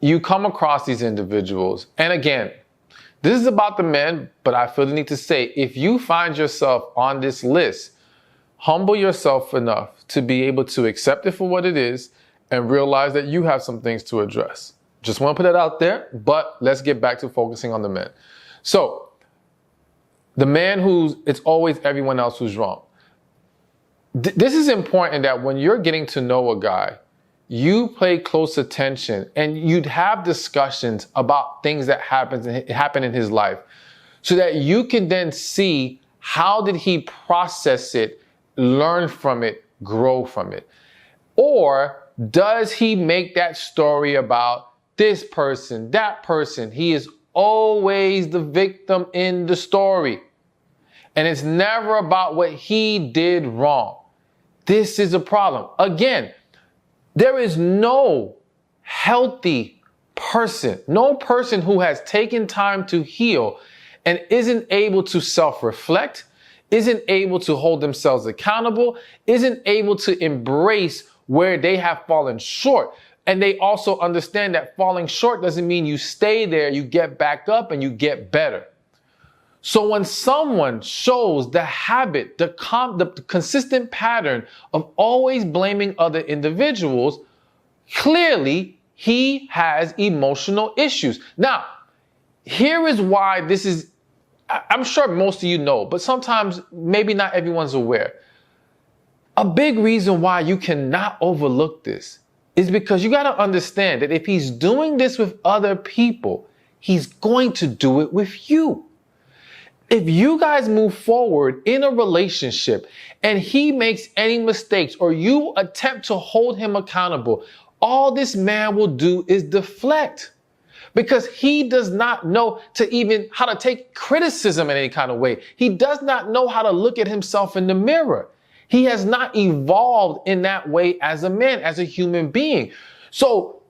you come across these individuals, and again, this is about the men, but I feel the need to say, if you find yourself on this list, humble yourself enough to be able to accept it for what it is and realize that you have some things to address. Just want to put that out there, but let's get back to focusing on the men. So, the man it's always everyone else who's wrong. This is important that when you're getting to know a guy, you pay close attention and you'd have discussions about things that happen in his life so that you can then see how did he process it, learn from it, grow from it. Or does he make that story about this person, that person? He is always the victim in the story. And it's never about what he did wrong. This is a problem. Again, there is no healthy person, no person who has taken time to heal and isn't able to self-reflect, isn't able to hold themselves accountable, isn't able to embrace where they have fallen short. And they also understand that falling short doesn't mean you stay there, you get back up and you get better. So when someone shows the habit, the consistent pattern of always blaming other individuals, clearly he has emotional issues. Now, here is why this is, I'm sure most of you know, but sometimes maybe not everyone's aware. A big reason why you cannot overlook this is because you got to understand that if he's doing this with other people, he's going to do it with you. If you guys move forward in a relationship and he makes any mistakes or you attempt to hold him accountable, all this man will do is deflect because he does not know how to take criticism in any kind of way. He does not know how to look at himself in the mirror. He has not evolved in that way as a man, as a human being. So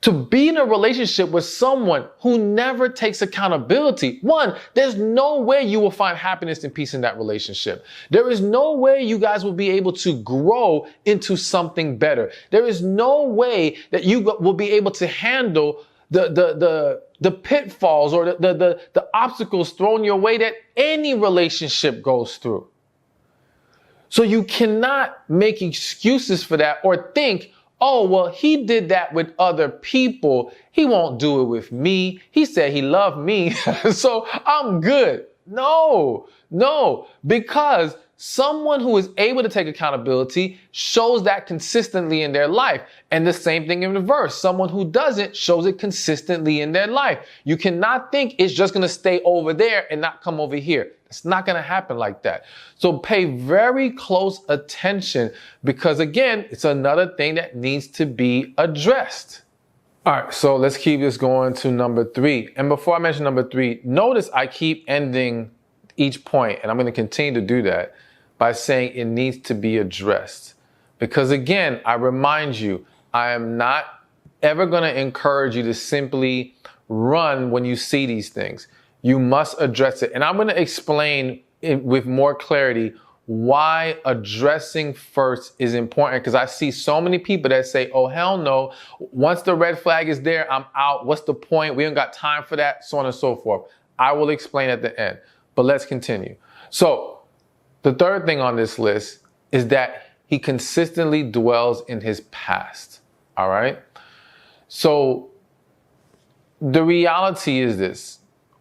to be in a relationship with someone who never takes accountability, one, there's no way you will find happiness and peace in that relationship. There is no way you guys will be able to grow into something better. There is no way that you will be able to handle the pitfalls or the obstacles thrown your way that any relationship goes through. So you cannot make excuses for that or think, oh, well, he did that with other people. He won't do it with me. He said he loved me, so I'm good. No, because someone who is able to take accountability shows that consistently in their life. And the same thing in reverse. Someone who doesn't shows it consistently in their life. You cannot think it's just going to stay over there and not come over here. It's not going to happen like that. So pay very close attention because, again, it's another thing that needs to be addressed. All right, so let's keep this going to number 3. And before I mention number 3, notice I keep ending each point, and I'm going to continue to do that by saying it needs to be addressed. Because, again, I remind you, I am not ever going to encourage you to simply run when you see these things. You must address it. And I'm going to explain with more clarity why addressing first is important. Because I see so many people that say, oh, hell no. Once the red flag is there, I'm out. What's the point? We ain't got time for that, so on and so forth. I will explain at the end. But let's continue. So the third thing on this list is that he consistently dwells in his past. All right. So the reality is this.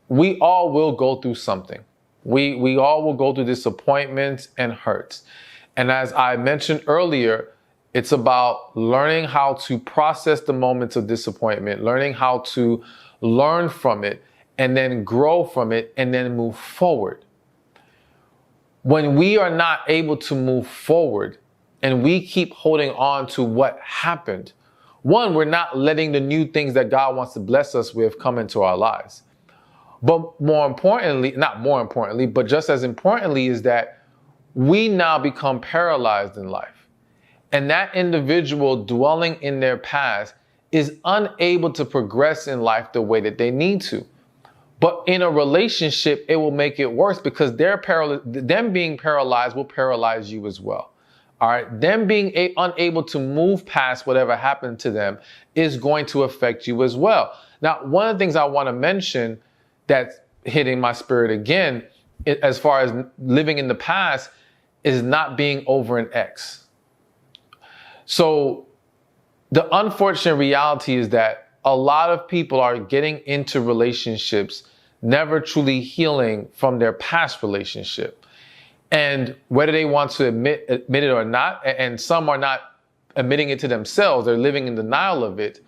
We all will go through something. We all will go through disappointments and hurts. And as I mentioned earlier, it's about learning how to process the moments of disappointment, learning how to learn from it, and then grow from it, and then move forward. When we are not able to move forward and we keep holding on to what happened, one, we're not letting the new things that God wants to bless us with come into our lives. But more importantly, not more importantly, but just as importantly is that we now become paralyzed in life. And that individual dwelling in their past is unable to progress in life the way that they need to. But in a relationship, it will make it worse because them being paralyzed will paralyze you as well. all right, them being unable to move past whatever happened to them is going to affect you as well. Now, one of the things I want to mention that's hitting my spirit again, as far as living in the past, is not being over an ex. So the unfortunate reality is that a lot of people are getting into relationships, never truly healing from their past relationship. And whether they want to admit it or not, and some are not admitting it to themselves, they're living in denial of it,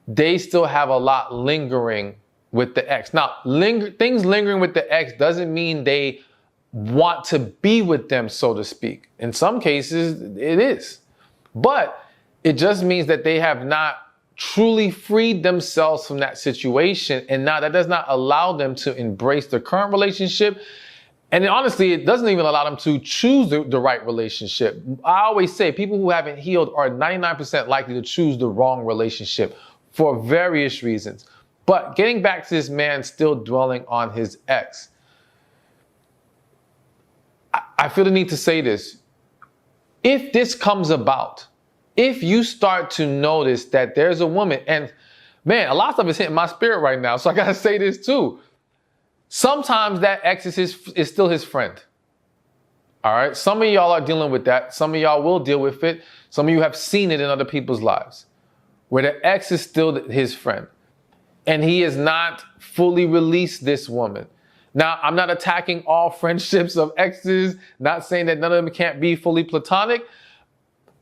they still have a lot lingering with the ex. Now, things lingering with the ex doesn't mean they want to be with them, so to speak. In some cases, it is. But it just means that they have not truly freed themselves from that situation. And now that does not allow them to embrace the current relationship. And honestly, it doesn't even allow them to choose the right relationship. I always say people who haven't healed are 99% likely to choose the wrong relationship for various reasons. But getting back to this man still dwelling on his ex, I feel the need to say this. If this comes about, if you start to notice that there's a woman, and man, a lot of stuff is hitting my spirit right now, so I gotta say this too. Sometimes that ex is still his friend. All right, some of y'all are dealing with that. Some of y'all will deal with it. Some of you have seen it in other people's lives, where the ex is still his friend, and he has not fully released this woman. Now, I'm not attacking all friendships of exes, not saying that none of them can't be fully platonic,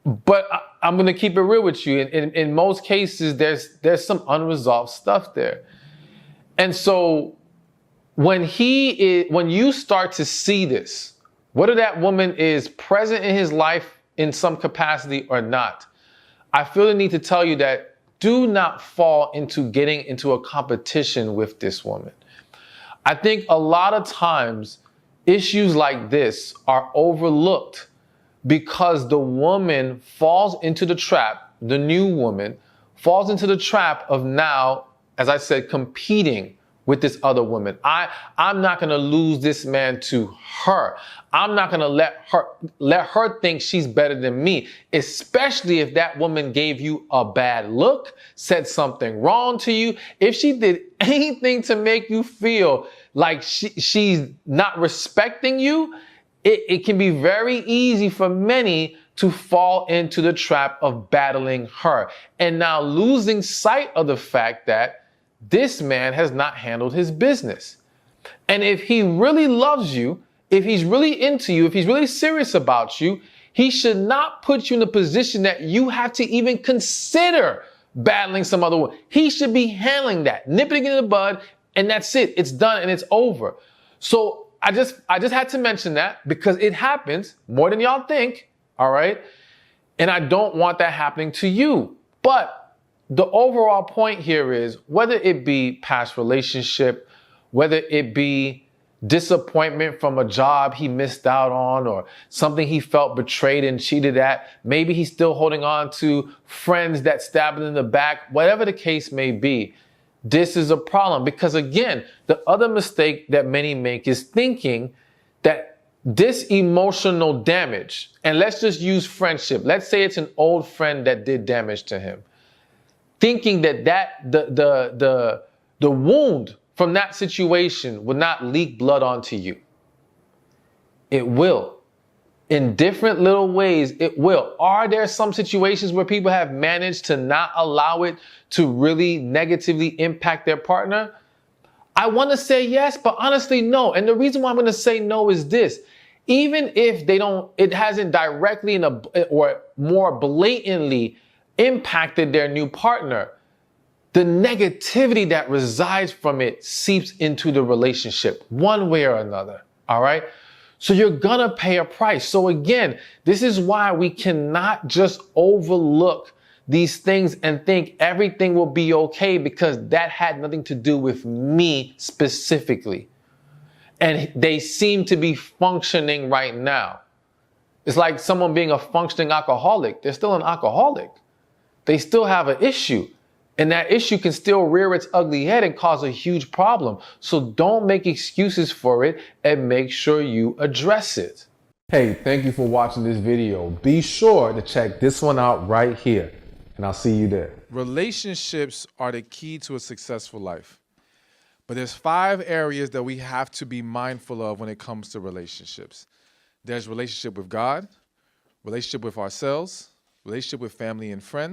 but I'm going to keep it real with you. In most cases, there's some unresolved stuff there. And so when you start to see this, whether that woman is present in his life in some capacity or not, I feel the need to tell you that do not fall into getting into a competition with this woman. I think a lot of times issues like this are overlooked because the woman falls into the trap, the new woman falls into the trap of now, as I said, competing with this other woman. I'm not going to lose this man to her. I'm not going to let her think she's better than me, especially if that woman gave you a bad look, said something wrong to you. If she did anything to make you feel like she's not respecting you, it can be very easy for many to fall into the trap of battling her and now losing sight of the fact that this man has not handled his business. And if he really loves you, if he's really into you, if he's really serious about you, he should not put you in a position that you have to even consider battling some other one. He should be handling that, nipping it in the bud, and that's it. It's done and it's over. So I just had to mention that because it happens more than y'all think, all right? And I don't want that happening to you. But the overall point here is whether it be past relationship, whether it be disappointment from a job he missed out on or something he felt betrayed and cheated at, maybe he's still holding on to friends that stabbed him in the back, whatever the case may be, this is a problem. Because again, the other mistake that many make is thinking that this emotional damage, and let's just use friendship. Let's say it's an old friend that did damage to him. Thinking that the wound from that situation will not leak blood onto you. It will. In different little ways, it will. Are there some situations where people have managed to not allow it to really negatively impact their partner? I want to say yes, but honestly, no. And the reason why I'm going to say no is this. Even if it hasn't directly or more blatantly impacted their new partner, the negativity that resides from it seeps into the relationship one way or another. All right. So you're going to pay a price. So again, this is why we cannot just overlook these things and think everything will be okay because that had nothing to do with me specifically. And they seem to be functioning right now. It's like someone being a functioning alcoholic. They're still an alcoholic. They still have an issue. And that issue can still rear its ugly head and cause a huge problem. So don't make excuses for it and make sure you address it. Hey, thank you for watching this video. Be sure to check this one out right here, and I'll see you there. Relationships are the key to a successful life. But there's 5 areas that we have to be mindful of when it comes to relationships. There's relationship with God, relationship with ourselves, relationship with family and friends,